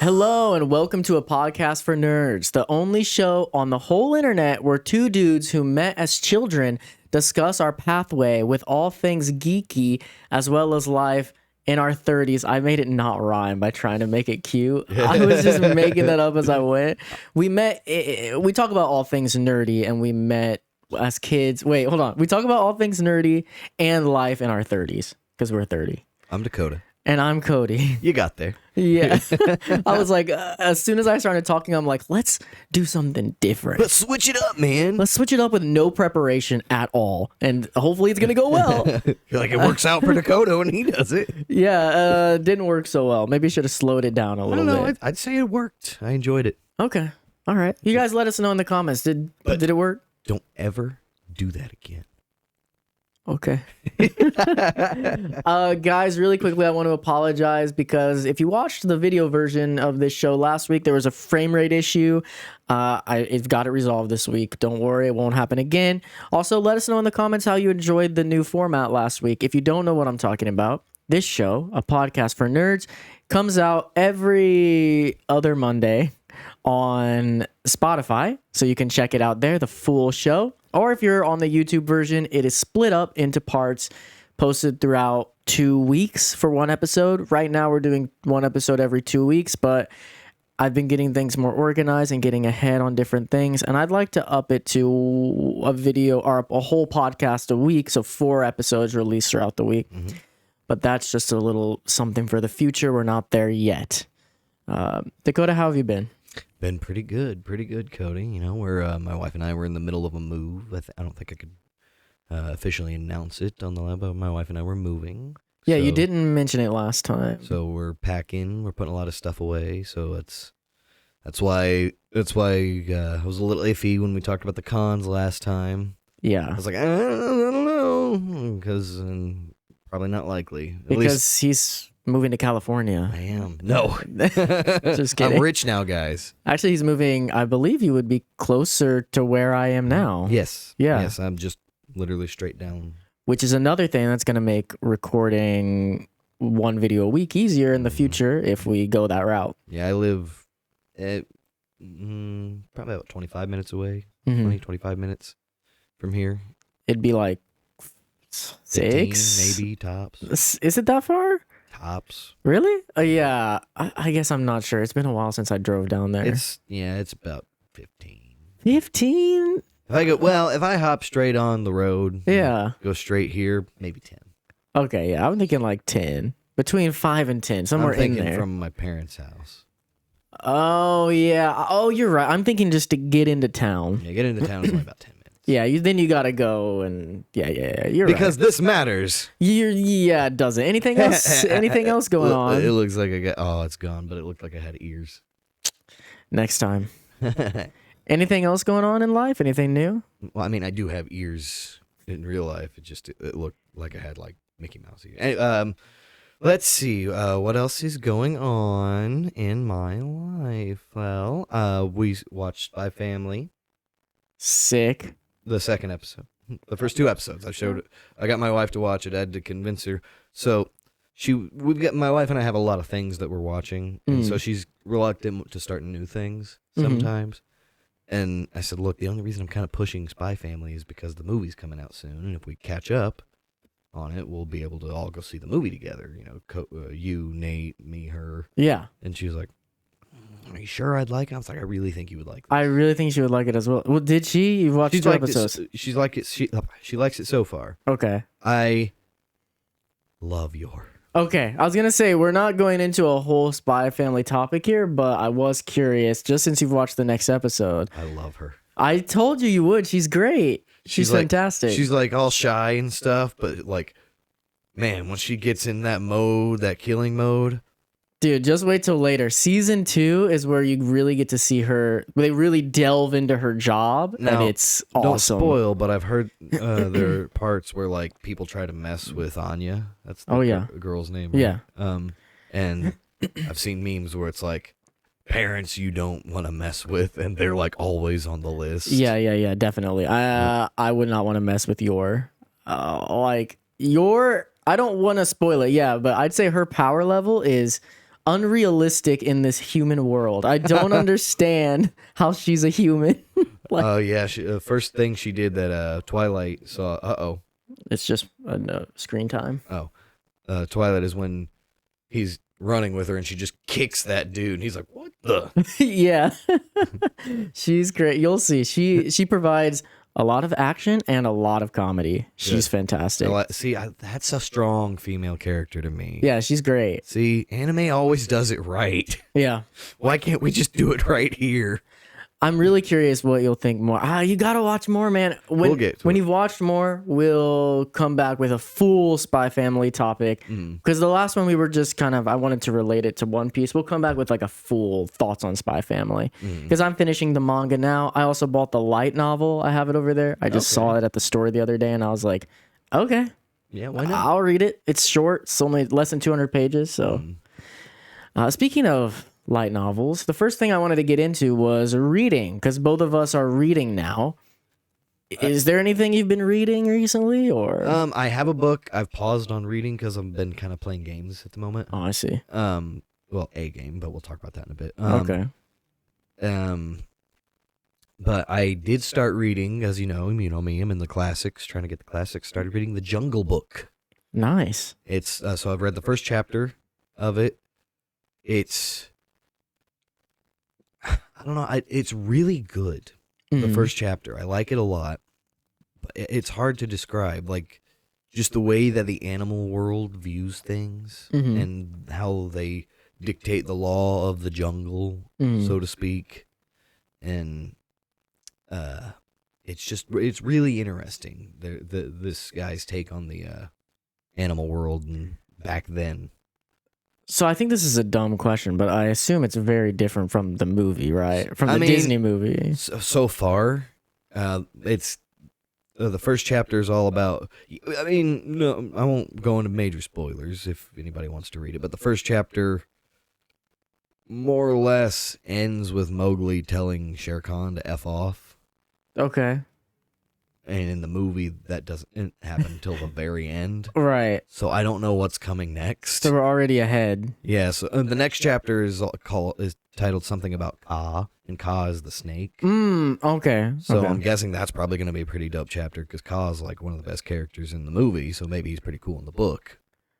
Hello and welcome to a podcast for nerds, the only show on the whole internet where two dudes who met as children discuss our pathway with all things geeky as well as life in our 30s. I made it not rhyme by trying to make it cute. I was just making that up as I went. We talk about all things nerdy and we met as kids. Wait, hold on. We talk about all things nerdy and life in our 30s because we're 30. I'm Dakota. And I'm Cody. You got there. Yeah. I was like, as soon as I started talking, I'm like, let's do something different. Let's switch it up, man. Let's switch it up with no preparation at all. And hopefully it's going to go well. You're like, it works out for Dakota when he does it. Yeah, didn't work so well. Maybe I should have slowed it down a little bit. I'd say it worked. I enjoyed it. Okay. All right. You guys let us know in the comments. Did it work? Don't ever do that again. Okay. Guys, really quickly, I want to apologize because if you watched the video version of this show last week, there was a frame rate issue. I've got it resolved this week. Don't worry, it won't happen again. Also, let us know in the comments how you enjoyed the new format last week. If you don't know what I'm talking about, this show, a podcast for nerds, comes out every other Monday on Spotify, so you can check it out there, the full show. Or if you're on the YouTube version, it is split up into parts, posted throughout 2 weeks for one episode. Right now, we're doing one episode every 2 weeks, but I've been getting things more organized and getting ahead on different things. And I'd like to up it to a video or a whole podcast a week, so 4 episodes released throughout the week. Mm-hmm. But that's just a little something for the future. We're not there yet. Dakota, how have you been? Been pretty good, Cody. You know, my wife and I were in the middle of a move. I don't think I could officially announce it on the lab, but my wife and I were moving. Yeah, you didn't mention it last time. So we're packing. We're putting a lot of stuff away. So that's why I was a little iffy when we talked about the cons last time. Yeah, I was like, I don't know, because probably not likely. Because he's moving to California. I am. No. Just kidding. I'm rich now, guys. Actually, he's moving, I believe you would be closer to where I am now. Yes. Yeah. Yes, I'm just literally straight down. Which is another thing that's going to make recording one video a week easier in the future if we go that route. Yeah, I live at probably about 25 minutes away. Mm-hmm. 25 minutes from here. It'd be like 15, 6? maybe, tops. Is it that far? Tops. Really? Yeah. I guess I'm not sure. It's been a while since I drove down there. It's about 15. 15? If I hop straight on the road, yeah, go straight here, maybe 10. Okay, yeah, I'm thinking like 10. Between 5 and 10, somewhere in there. From my parents' house. Oh, yeah. Oh, you're right. I'm thinking just to get into town. Yeah, get into town is only about 10 minutes. Yeah, then you gotta go and yeah. You're because right. This matters. It doesn't. Anything else? Anything else going on? It looks like it's gone, but it looked like I had ears. Next time. Anything else going on in life? Anything new? Well, I mean, I do have ears in real life. It looked like I had like Mickey Mouse ears. Anyway, let's see. What else is going on in my life? Well, we watched Spy Family. Sick. The second episode. The first 2 episodes. I got my wife to watch it. I had to convince her. So my wife and I have a lot of things that we're watching. And so she's reluctant to start new things sometimes. Mm-hmm. And I said, look, the only reason I'm kind of pushing Spy Family is because the movie's coming out soon. And if we catch up on it, we'll be able to all go see the movie together. You know, you, Nate, me, her. Yeah. And she was like, are you sure I'd like it? I was like, I really think you would like it. I really think she would like it as well. Well, did she? You've watched 2 episodes. She's like it. She likes it so far. Okay. I love your. Okay. I was going to say, we're not going into a whole Spy Family topic here, but I was curious, just since you've watched the next episode. I love her. I told you would. She's great. She's fantastic. She's like all shy and stuff, but like, man, when she gets in that mode, that killing mode. Dude, just wait till later. Season 2 is where you really get to see her. They really delve into her job, and it's awesome. Don't spoil, but I've heard there are parts where like people try to mess with Anya. That's the girl's name. Right? Yeah. And I've seen memes where it's like parents you don't want to mess with, and they're like always on the list. Yeah, definitely. I would not want to mess with your. I don't want to spoil it, but I'd say her power level is unrealistic in this human world. I don't understand how she's a human. Oh yeah, first thing she did that Twilight saw. It's just no, screen time. Twilight is when he's running with her and she just kicks that dude and he's like, what the? Yeah. She's great. You'll see. She provides a lot of action and a lot of comedy. She's fantastic. See, that's a strong female character to me. Yeah, she's great. See, anime always does it right. Yeah. Why can't we just do it right here? I'm really curious what you'll think more. You gotta watch more, man. We'll get to when it. you've watched more, we'll come back with a full Spy Family topic. Because the last one we were just I wanted to relate it to One Piece. We'll come back with like a full thoughts on Spy Family. Because I'm finishing the manga now. I also bought the light novel. I have it over there. I just saw it at the store the other day, and I was like, okay, Yeah, why not? I'll read it. It's short. It's only less than 200 pages. So, speaking of light novels, the first thing I wanted to get into was reading, because both of us are reading now. Is there anything you've been reading recently, or? I have a book. I've paused on reading because I've been kind of playing games at the moment. Oh, I see. Well, a game, but we'll talk about that in a bit. Okay. But I did start reading, as you know me, I'm in the classics, trying to get the classics. Started reading The Jungle Book. Nice. It's so I've read the first chapter of it. It's I don't know. It's really good. The first chapter, I like it a lot. But it's hard to describe, like just the way that the animal world views things and how they dictate the law of the jungle, so to speak, and it's really interesting. This guy's take on the animal world and back then. So I think this is a dumb question, but I assume it's very different from the movie, right? From the Disney movie. So far, it's the first chapter is all about. I mean, no, I won't go into major spoilers if anybody wants to read it. But the first chapter, more or less, ends with Mowgli telling Shere Khan to F off. Okay. And in the movie, that doesn't happen until the very end. Right. So I don't know what's coming next. So we're already ahead. Yeah, so the next chapter is titled something about Kaa, and Kaa is the snake. Okay. So okay. I'm guessing that's probably going to be a pretty dope chapter because Kaa is like one of the best characters in the movie, so maybe he's pretty cool in the book.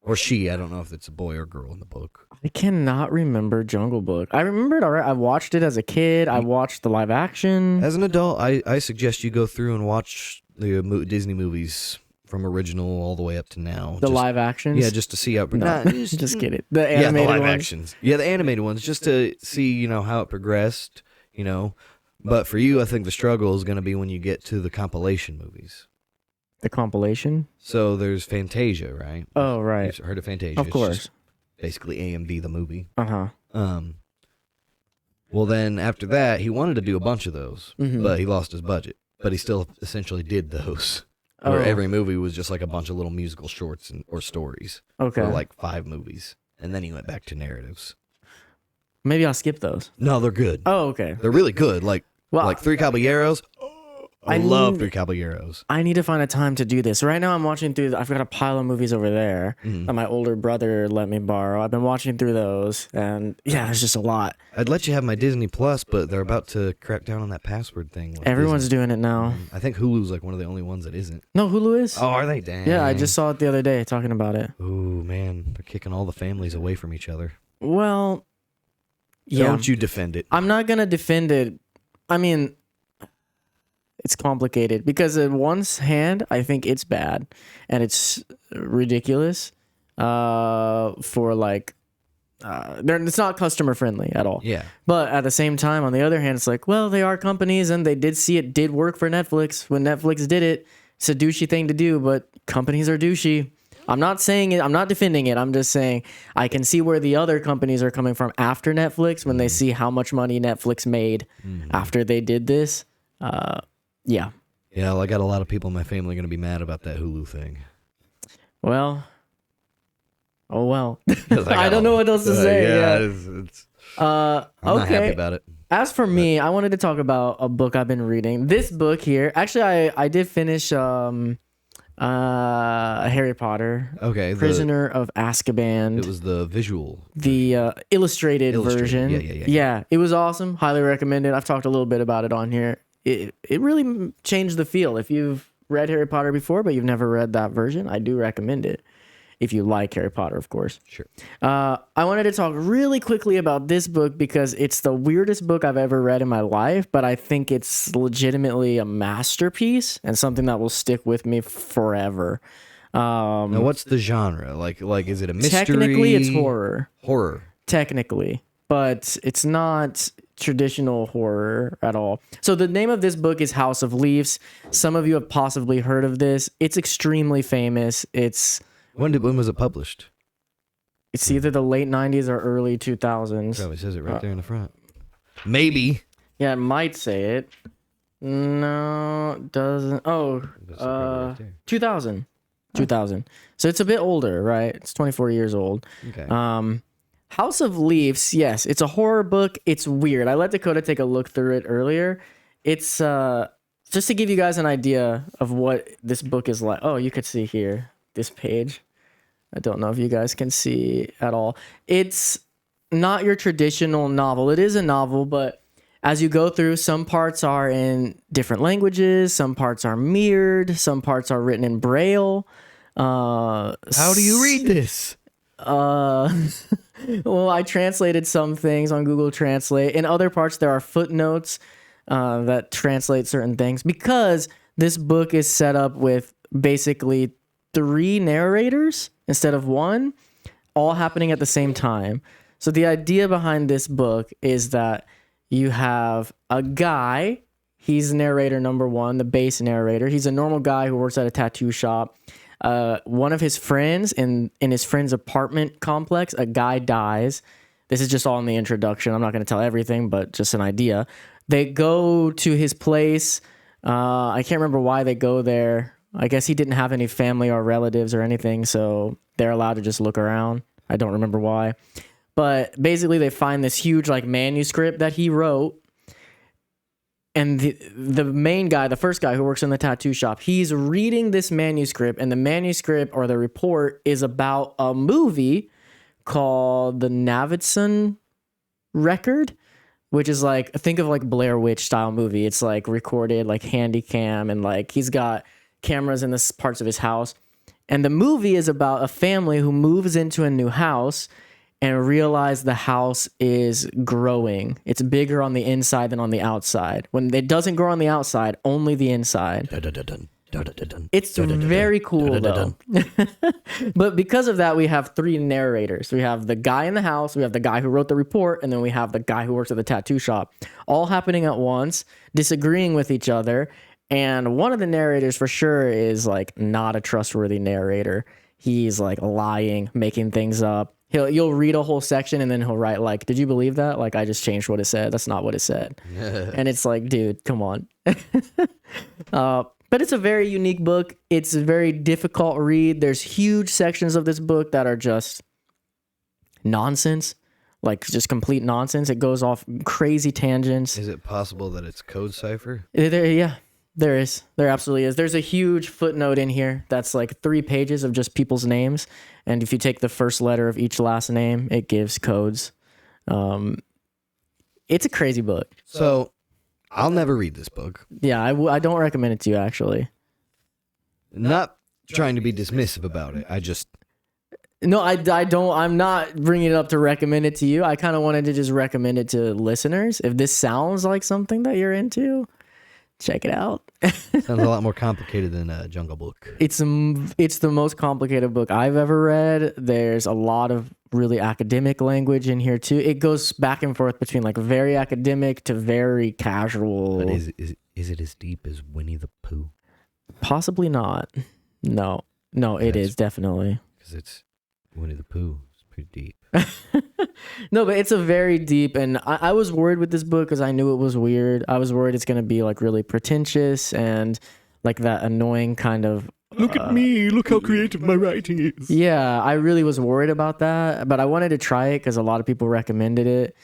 Or she, I don't know if it's a boy or girl in the book. I cannot remember Jungle Book. I remember it all right. I watched it as a kid. I watched the live action. As an adult, I suggest you go through and watch the Disney movies from original all the way up to now. The live actions? Yeah, just to see how... No, just kidding. The animated the live ones? actions. Yeah, the animated ones, just to see, how it progressed, But for you, I think the struggle is going to be when you get to the compilation movies. The compilation? So there's Fantasia, right? Oh, right. You've heard of Fantasia. Of It's course. just basically AMV, the movie. Uh-huh. Well, then after that, he wanted to do a bunch of those, but he lost his budget. But he still essentially did those. Where every movie was just like a bunch of little musical shorts or stories. Okay. For like 5 movies. And then he went back to narratives. Maybe I'll skip those. No, they're good. Oh, okay. They're really good. Like Three Caballeros. I love Three Caballeros. I need to find a time to do this. Right now I'm watching through, I've got a pile of movies over there that my older brother let me borrow. I've been watching through those, and yeah, it's just a lot. I'd let you have my Disney Plus, but they're about to crack down on that password thing. Everyone's doing it now. I think Hulu's like one of the only ones that isn't. No, Hulu is? Oh, are they? Dang. Yeah, I just saw it the other day talking about it. Ooh, man. They're kicking all the families away from each other. Well, yeah. Don't you defend it. I'm not going to defend it. I mean, it's complicated because on one hand, I think it's bad and it's ridiculous for like, it's not customer friendly at all. Yeah. But at the same time, on the other hand, it's like, well, they are companies and they did see it did work for Netflix when Netflix did it. It's a douchey thing to do, but companies are douchey. I'm not saying it. I'm not defending it. I'm just saying I can see where the other companies are coming from after Netflix when they see how much money Netflix made after they did this. Yeah. Yeah, well, I got a lot of people in my family going to be mad about that Hulu thing. Well. Oh, well. I don't know what else to say. I'm not happy about it. As for me, I wanted to talk about a book I've been reading. This book here, actually, I did finish Harry Potter. Okay. Prisoner of Azkaban. It was the visual. The illustrated version. Yeah. It was awesome. Highly recommended. I've talked a little bit about it on here. It really changed the feel. If you've read Harry Potter before, but you've never read that version, I do recommend it. If you like Harry Potter, of course. Sure. I wanted to talk really quickly about this book because it's the weirdest book I've ever read in my life, but I think it's legitimately a masterpiece and something that will stick with me forever. Now, what's the genre? Like, is it a mystery? Technically, it's horror. Horror. Technically, but it's not traditional horror at all. So the name of this book is House of Leaves. Some of you have possibly heard of this. It's extremely famous. When was it published? It's either the late 90s or early 2000s. Probably says it right there in the front. Maybe. Yeah, it might say it. No, it doesn't. Oh, Right there. 2000. 2000. So it's a bit older, right? It's 24 years old. Okay. House of Leaves, yes, it's a horror book. It's weird. I let Dakota take a look through it earlier. It's just to give you guys an idea of what this book is like. Oh, you could see here, this page. I don't know if you guys can see at all. It's not your traditional novel. It is a novel, but as you go through, some parts are in different languages, some parts are mirrored, some parts are written in Braille. How do you read this? Well, I translated some things on Google Translate. In other parts, there are footnotes that translate certain things because this book is set up with basically 3 narrators instead of 1, all happening at the same time. So the idea behind this book is that you have a guy, he's narrator number 1, the base narrator. He's a normal guy who works at a tattoo shop. One of his friends in his friend's apartment complex, a guy dies. This is just all in the introduction. I'm not going to tell everything, but just an idea. They go to his place. I can't remember why they go there. I guess he didn't have any family or relatives or anything, so they're allowed to just look around. I don't remember why. But basically, they find this huge manuscript that he wrote. And the main guy, the first guy who works in the tattoo shop, he's reading this manuscript, and the manuscript or the report is about a movie called The Navidson Record, which is think of Blair Witch style movie. It's recorded handy cam, and he's got cameras in the parts of his house. And the movie is about a family who moves into a new house and realize the house is growing. It's bigger on the inside than on the outside. When it doesn't grow on the outside, only the inside. It's very cool, though. But because of that, we have 3 narrators. We have the guy in the house, we have the guy who wrote the report, and then we have the guy who works at the tattoo shop. All happening at once, disagreeing with each other. And one of the narrators for sure is not a trustworthy narrator. He's lying, making things up. You'll read a whole section and then he'll write did you believe that? I just changed what it said. That's not what it said. And it's dude, come on. But it's a very unique book. It's a very difficult read. There's huge sections of this book that are just nonsense, just complete nonsense. It goes off crazy tangents. Is it possible that it's code cipher? Yeah. There is. There absolutely is. There's a huge footnote in here that's 3 pages of just people's names. And if you take the first letter of each last name, it gives codes. It's a crazy book. So I'll never read this book. Yeah, I don't recommend it to you, actually. Not trying to be dismissive about it. I just... No, I don't. I'm not bringing it up to recommend it to you. I kind of wanted to just recommend it to listeners. If this sounds like something that you're into, check it out. Sounds a lot more complicated than Jungle Book. It's the most complicated book I've ever read. There's a lot of really academic language in here too. It goes back and forth between very academic to very casual. But is it as deep as Winnie the Pooh? Possibly not. No, it is definitely. Because it's Winnie the Pooh. It's pretty deep. No, but it's a very deep, and I was worried with this book because I knew it was weird. I was worried it's going to be really pretentious and that annoying kind of Look at me, look how creative my writing is. Yeah, I really was worried about that, but I wanted to try it because a lot of people recommended it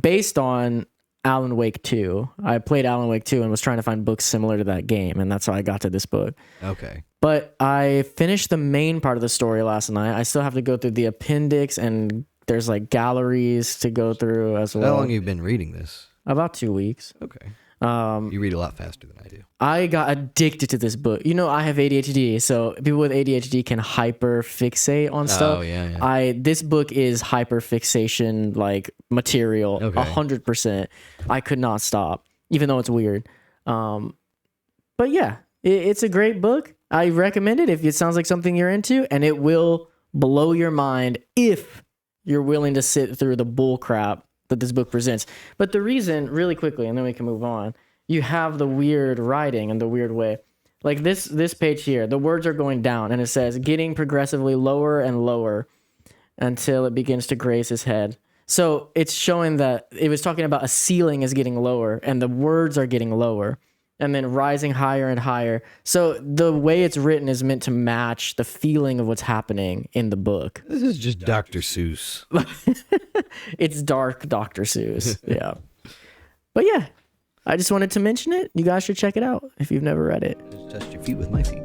based on Alan Wake 2. I played Alan Wake 2 and was trying to find books similar to that game, and that's how I got to this book. Okay. But I finished the main part of the story last night. I still have to go through the appendix, and there's like galleries to go through as well. How long have you been reading this? About 2 weeks. Okay. You read a lot faster than I do. I got addicted to this book. You know, I have ADHD, so people with ADHD can hyper fixate on stuff. Oh, yeah. This book is hyper fixation like material, Okay. 100%. I could not stop, even though it's weird. But yeah, it's a great book. I recommend it if it sounds like something you're into, and it will blow your mind if you're willing to sit through the bull crap that this book presents. But the reason, really quickly, and then we can move on, you have the weird writing and the weird way. Like this page here, the words are going down, and it says, getting progressively lower and lower until it begins to graze his head. So it's showing that it was talking about a ceiling is getting lower, and the words are getting lower, and then rising higher and higher. So the way it's written is meant to match the feeling of what's happening in the book. This is just Dr. Seuss. It's dark Dr. Seuss. Yeah. But yeah, I just wanted to mention it. You guys should check it out if you've never read it. Just touch your feet with my feet.